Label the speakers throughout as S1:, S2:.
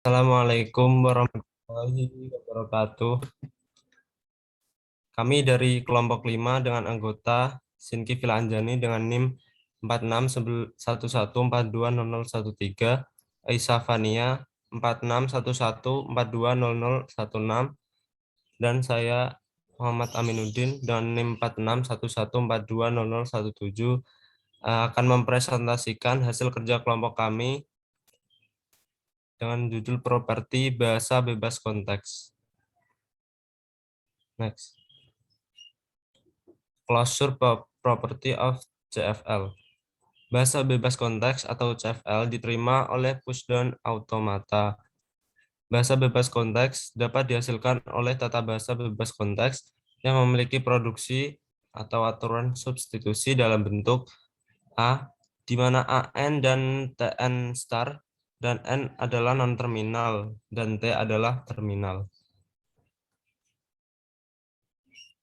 S1: Assalamualaikum warahmatullahi wabarakatuh. Kami dari kelompok 5 dengan anggota Sinki Vila Anjani dengan NIM 4611420013, Aisyah Fania 4611420016, dan saya Muhammad Aminuddin dengan NIM 4611420017 akan mempresentasikan hasil kerja kelompok kami dengan judul properti bahasa bebas konteks. Next. Closure property of CFL. Bahasa bebas konteks atau CFL diterima oleh pushdown automata. Bahasa bebas konteks dapat dihasilkan oleh tata bahasa bebas konteks yang memiliki produksi atau aturan substitusi dalam bentuk A, di mana AN dan TN star dan N adalah non-terminal dan T adalah terminal.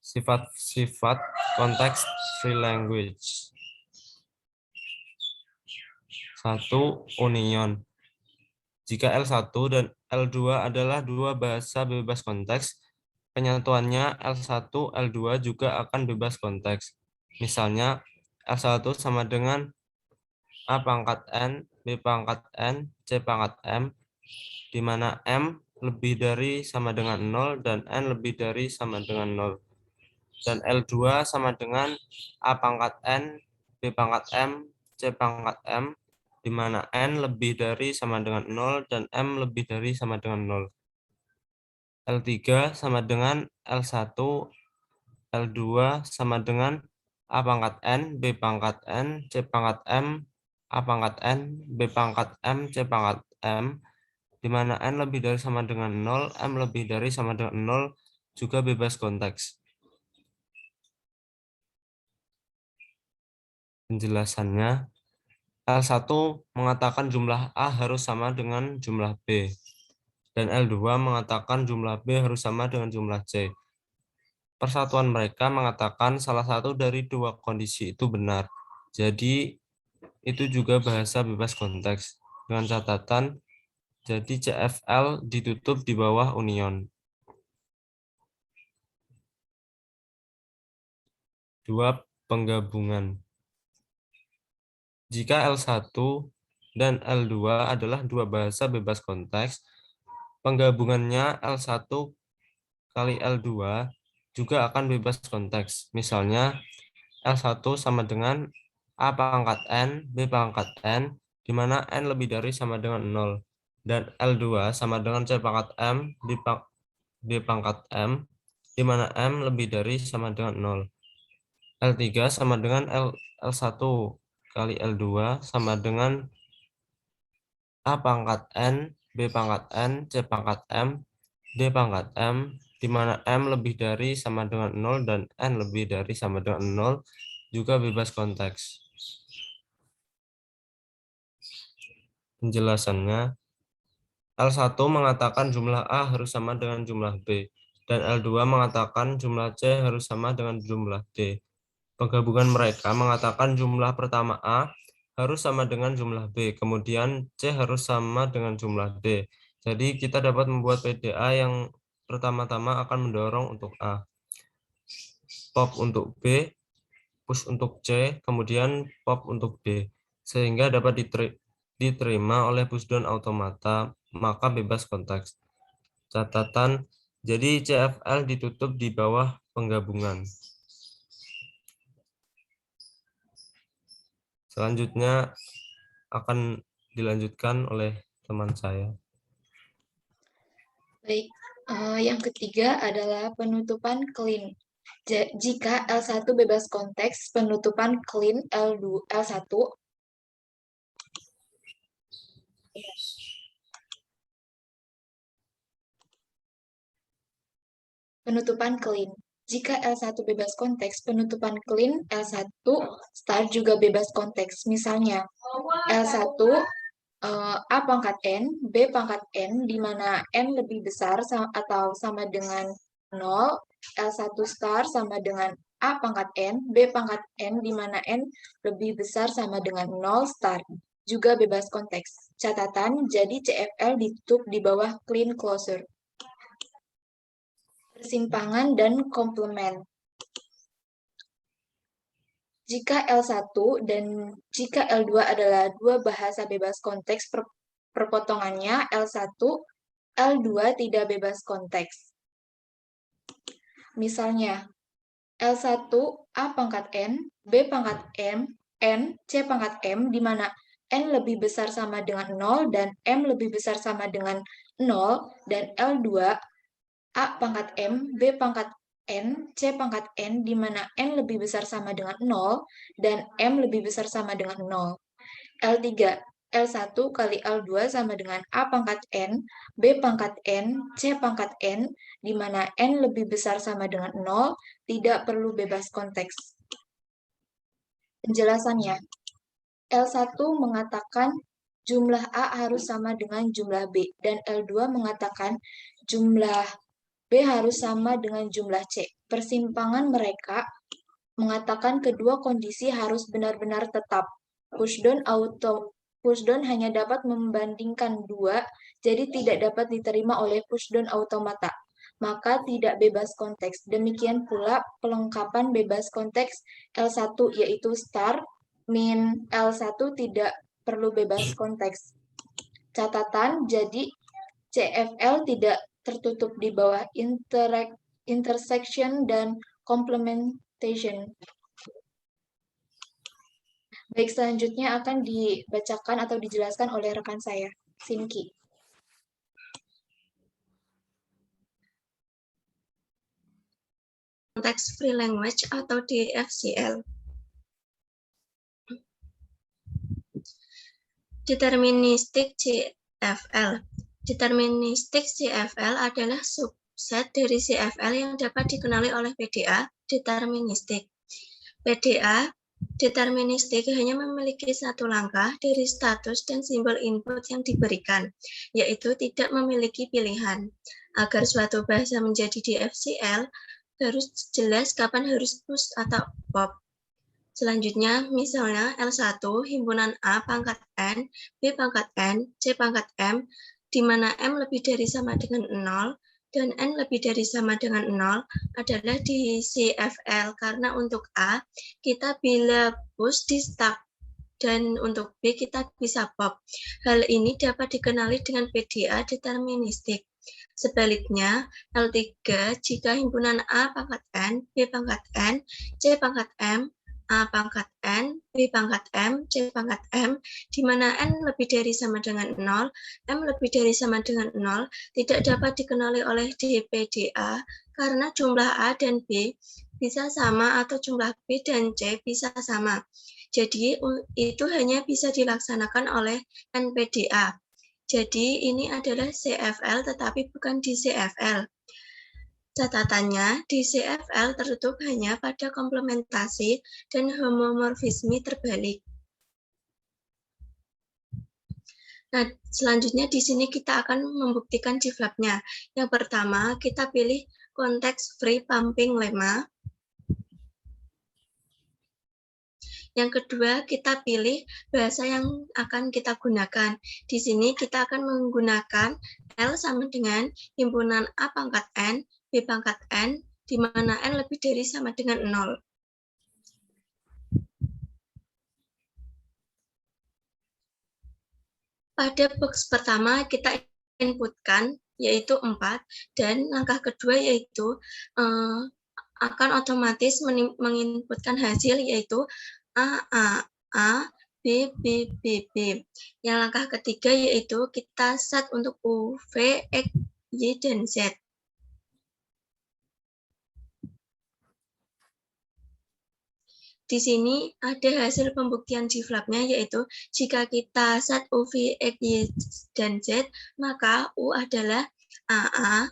S1: Sifat-sifat konteks free language. 1. Union. Jika L1 dan L2 adalah dua bahasa bebas konteks, penyatuannya L1, L2 juga akan bebas konteks. Misalnya, L1 sama dengan A pangkat N, B pangkat N, C pangkat M, di mana M lebih dari sama dengan 0 dan N lebih dari sama dengan 0. Dan L2 sama dengan A pangkat N, B pangkat M, C pangkat M, di mana N lebih dari sama dengan 0 dan M lebih dari sama dengan 0. L3 sama dengan L1, L2 sama dengan A pangkat N, B pangkat N, C pangkat M, A pangkat N, B pangkat M, C pangkat M, di mana N lebih dari sama dengan 0, M lebih dari sama dengan 0, juga bebas konteks. Penjelasannya, L1 mengatakan jumlah A harus sama dengan jumlah B, dan L2 mengatakan jumlah B harus sama dengan jumlah C. Persatuan mereka mengatakan salah satu dari dua kondisi itu benar. Jadi, itu juga bahasa bebas konteks. Dengan catatan, jadi CFL ditutup di bawah union. 2. Penggabungan. Jika L1 dan L2 adalah dua bahasa bebas konteks, penggabungannya L1 kali L2 juga akan bebas konteks. Misalnya, L1 sama dengan A pangkat N, B pangkat N, di mana N lebih dari sama dengan 0. Dan L2 sama dengan C pangkat M, D pangkat M, di mana M lebih dari sama dengan 0. L3 sama dengan L1 kali L2 sama dengan A pangkat N, B pangkat N, C pangkat M, D pangkat M, di mana M lebih dari sama dengan 0 dan N lebih dari sama dengan 0, juga bebas konteks. Penjelasannya, L1 mengatakan jumlah A harus sama dengan jumlah B, dan L2 mengatakan jumlah C harus sama dengan jumlah D. Penggabungan mereka mengatakan jumlah pertama A harus sama dengan jumlah B, kemudian C harus sama dengan jumlah D. Jadi kita dapat membuat PDA yang pertama-tama akan mendorong untuk A, pop untuk B, push untuk C, kemudian pop untuk D, sehingga dapat diterima oleh pushdown automata, maka bebas konteks. Catatan, jadi CFL ditutup di bawah penggabungan. Selanjutnya akan dilanjutkan oleh teman saya.
S2: Baik, yang ketiga adalah penutupan clean. Jika L1 bebas konteks, penutupan clean L1 penutupan clean. Jika L1 bebas konteks, penutupan clean L1 star juga bebas konteks. Misalnya, L1 A pangkat N, B pangkat N, di mana N lebih besar atau sama dengan 0, L1 star sama dengan A pangkat N, B pangkat N, di mana N lebih besar sama dengan 0 star. juga bebas konteks. Catatan, jadi CFL ditutup di bawah clean closure. Persimpangan dan komplement. Jika L1 dan jika L2 adalah dua bahasa bebas konteks perpotongannya L1, L2 tidak bebas konteks. Misalnya, L1 A pangkat N, B pangkat M, N, C pangkat M, di mana N lebih besar sama dengan 0 dan M lebih besar sama dengan 0, dan L2 A pangkat M, B pangkat N, C pangkat N, di mana N lebih besar sama dengan 0 dan M lebih besar sama dengan 0. L3, L1 kali L2 sama dengan A pangkat N, B pangkat N, C pangkat N, di mana N lebih besar sama dengan 0, tidak perlu bebas konteks. Penjelasannya, L1 mengatakan jumlah A harus sama dengan jumlah B, dan L2 mengatakan jumlah B harus sama dengan jumlah C. Persimpangan mereka mengatakan kedua kondisi harus benar-benar tetap. Pushdown hanya dapat membandingkan dua, jadi tidak dapat diterima oleh pushdown automata. Maka tidak bebas konteks. Demikian pula pelengkapan bebas konteks L1 yaitu star, min L1 tidak perlu bebas konteks. Catatan, jadi CFL tidak tertutup di bawah intersection dan complementation. Baik, selanjutnya akan dibacakan atau dijelaskan oleh rekan saya, Sinki.
S3: Context Free Language atau DFCL. Deterministic CFL. Deterministic CFL adalah subset dari CFL yang dapat dikenali oleh PDA deterministik. PDA deterministik hanya memiliki satu langkah dari status dan simbol input yang diberikan, yaitu tidak memiliki pilihan. Agar suatu bahasa menjadi DFCL, harus jelas kapan harus push atau pop. Selanjutnya, misalnya L1 himpunan A pangkat N, B pangkat N, C pangkat M, di mana M lebih dari sama dengan 0, dan N lebih dari sama dengan 0 adalah di CFL, karena untuk A, kita bila push di start, dan untuk B kita bisa pop. Hal ini dapat dikenali dengan PDA deterministik. Sebaliknya, L3 jika himpunan A pangkat N, B pangkat N, C pangkat M, A pangkat N, B pangkat M, C pangkat M, di mana N lebih dari sama dengan 0, M lebih dari sama dengan 0, tidak dapat dikenali oleh DPDA karena jumlah A dan B bisa sama atau jumlah B dan C bisa sama. Jadi, itu hanya bisa dilaksanakan oleh NPDA. Jadi, ini adalah CFL tetapi bukan DCFL. Catatannya, di CFL tertutup hanya pada komplementasi dan homomorfisme terbalik. Nah, selanjutnya di sini kita akan membuktikan GFLAP-nya. Yang pertama, kita pilih konteks free pumping lemma. Yang kedua, kita pilih bahasa yang akan kita gunakan. Di sini kita akan menggunakan L sama dengan himpunan A pangkat N, B pangkat N, di mana N lebih dari sama dengan 0. Pada box pertama kita inputkan yaitu 4, dan langkah kedua yaitu akan otomatis menginputkan hasil yaitu A, B, B, B, B. Yang langkah ketiga yaitu kita set untuk U, V, X, Y, dan Z. Di sini ada hasil pembuktian GFLAP-nya yaitu jika kita set U, V, X, Y, dan Z, maka U adalah AA,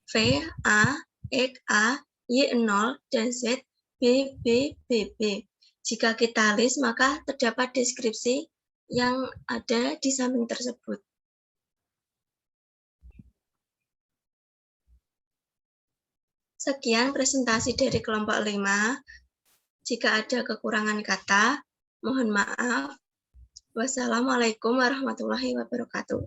S3: V, A, X, A, Y 0, dan Z, B, B, B, B. Jika kita list, maka terdapat deskripsi yang ada di samping tersebut. Sekian presentasi dari kelompok 5. Jika ada kekurangan kata, mohon maaf. Wassalamualaikum warahmatullahi wabarakatuh.